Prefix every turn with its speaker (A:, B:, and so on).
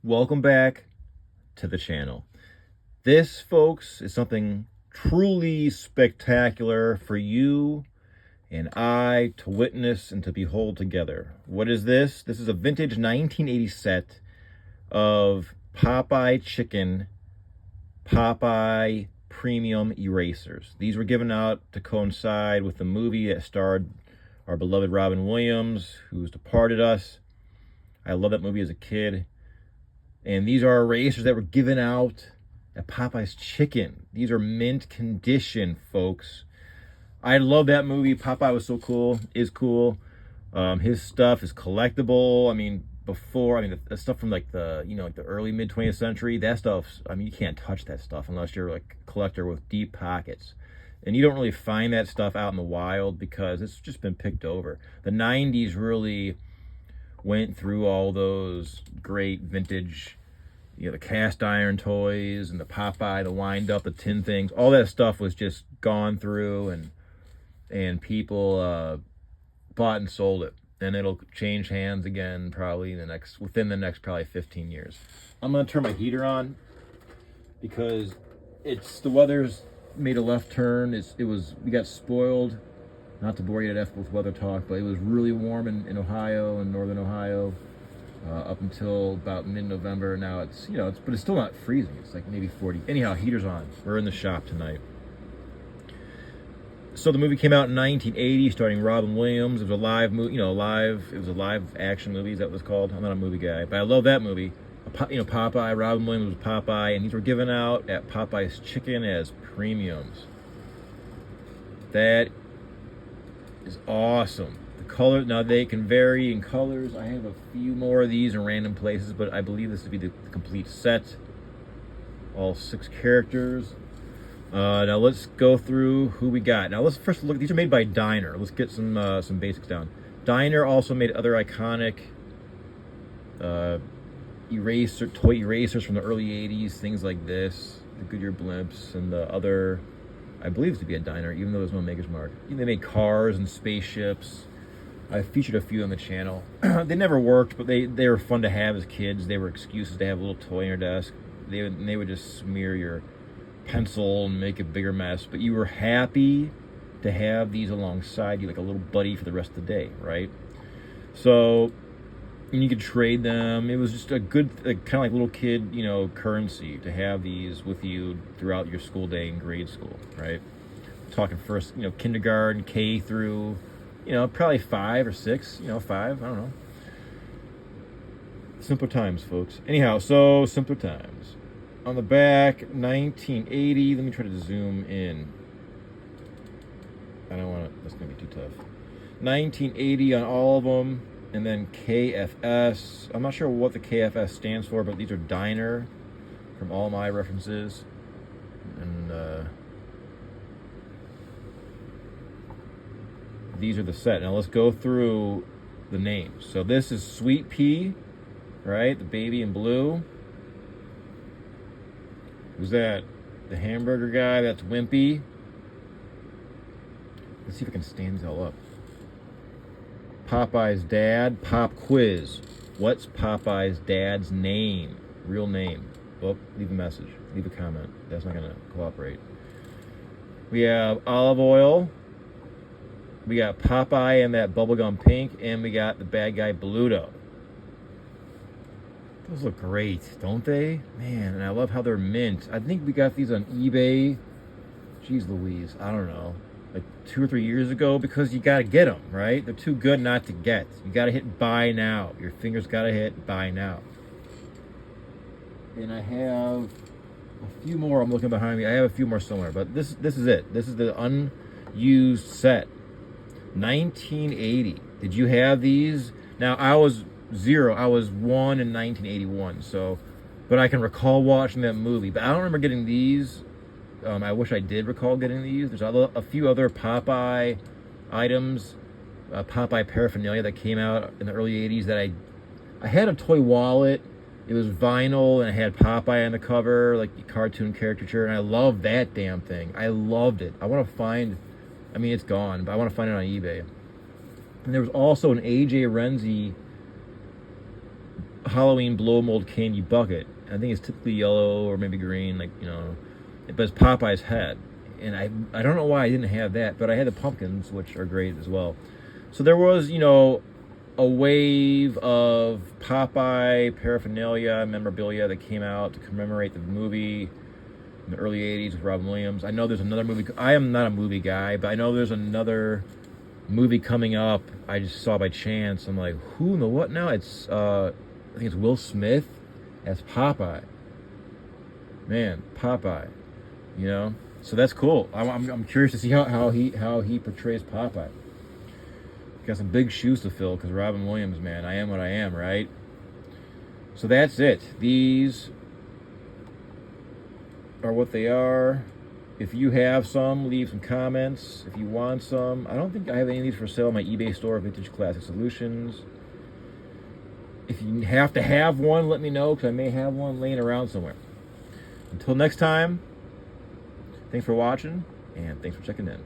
A: Welcome back to the channel. This, folks, is something truly spectacular for you and I to witness and to behold together. What is this? This is a vintage 1980 set of Popeye chicken, Popeye premium erasers. These were given out to coincide with the movie that starred our beloved Robin Williams, who's departed us. I love that movie as a kid. And these are erasers that were given out at Popeye's Chicken. These are mint condition, folks. I love that movie. Popeye was so cool, is cool. His stuff is collectible. The stuff from like the early mid 20th century, that stuff, you can't touch that stuff unless you're like a collector with deep pockets. And you don't really find that stuff out in the wild because it's just been picked over. The 90s really went through all those great vintage, the cast iron toys and the Popeye, the wind up, the tin things. All that stuff was just gone through, and people bought and sold it. And it'll change hands again probably within the next probably 15 years. I'm gonna turn my heater on because the weather's made a left turn. We got spoiled. Not to bore you to death with weather talk, but it was really warm in Ohio and northern Ohio up until about mid-November. Now but it's still not freezing. It's like maybe 40. Anyhow, heater's on. We're in the shop tonight. So the movie came out in 1980, starring Robin Williams. It was a live movie, it was a live action movie, that was called. I'm not a movie guy, but I love that movie. Popeye, Robin Williams was Popeye, and these were given out at Popeye's Chicken as premiums. That is awesome. The color, now they can vary in colors. I have a few more of these in random places, but I believe this to be the complete set. All 6 characters. Now let's go through who we got. Now let's first look. These are made by Diner. Let's get some basics down. Diner also made other iconic toy erasers from the early 80s, things like this, the Goodyear blimps, and the other, I believe it to be a Diner, even though there's no Maker's Mark. They made cars and spaceships. I featured a few on the channel. They never worked, but they were fun to have as kids. They were excuses to have a little toy on your desk. They would just smear your pencil and make a bigger mess, but you were happy to have these alongside you like a little buddy for the rest of the day, right? So, and you could trade them. It was just a good, kind of like little kid, currency to have these with you throughout your school day in grade school, right? Talking first, kindergarten, K through, probably 5 or 6, 5, I don't know. Simpler times, folks. Anyhow, so simpler times. On the back, 1980. Let me try to zoom in. I don't want to, that's going to be too tough. 1980 on all of them. And then KFS. I'm not sure what the KFS stands for, but these are Diner from all my references. And these are the set. Now let's go through the names. So this is Sweet Pea, right? The baby in blue. Who's that? The hamburger guy. That's Wimpy. Let's see if I can stand these all up. Popeye's dad. Pop quiz. What's Popeye's dad's name? Real name. Well, leave a message. Leave a comment. That's not going to cooperate. We have olive oil. We got Popeye and that bubblegum pink. And we got the bad guy Bluto. Those look great, don't they? Man, and I love how they're mint. I think we got these on eBay. Jeez Louise, I don't know. Like 2 or 3 years ago, because you gotta get them, right? They're too good not to get. You gotta hit buy now. Your fingers gotta hit buy now. And I have a few more. I'm looking behind me. I have a few more somewhere, but this is it. This is the unused set. 1980. Did you have these? Now I was 0. I was 1 in 1981. So, but I can recall watching that movie. But I don't remember getting these. I wish I did recall getting these. There's a few other Popeye items, Popeye paraphernalia that came out in the early 80s that I had a toy wallet. It was vinyl and it had Popeye on the cover, like the cartoon caricature, and I loved that damn thing. I loved it. I want to find, it's gone, but I want to find it on eBay. And there was also an AJ Renzi Halloween blow mold candy bucket. I think it's typically yellow or maybe green, like, but it's Popeye's head. And I don't know why I didn't have that, but I had the pumpkins, which are great as well. So there was, a wave of Popeye paraphernalia, memorabilia that came out to commemorate the movie in the early 80s with Robin Williams. I know there's another movie. I am not a movie guy, but I know there's another movie coming up. I just saw by chance. I'm like, who in the what now? It's, I think it's Will Smith as Popeye. Man, Popeye, So that's cool. I'm curious to see how he portrays Popeye. Got some big shoes to fill because Robin Williams, man, I am what I am, right? So that's it. These are what they are. If you have some, leave some comments. If you want some, I don't think I have any of these for sale on my eBay store, Vintage Classic Solutions. If you have to have one, let me know because I may have one laying around somewhere. Until next time, thanks for watching and thanks for checking in.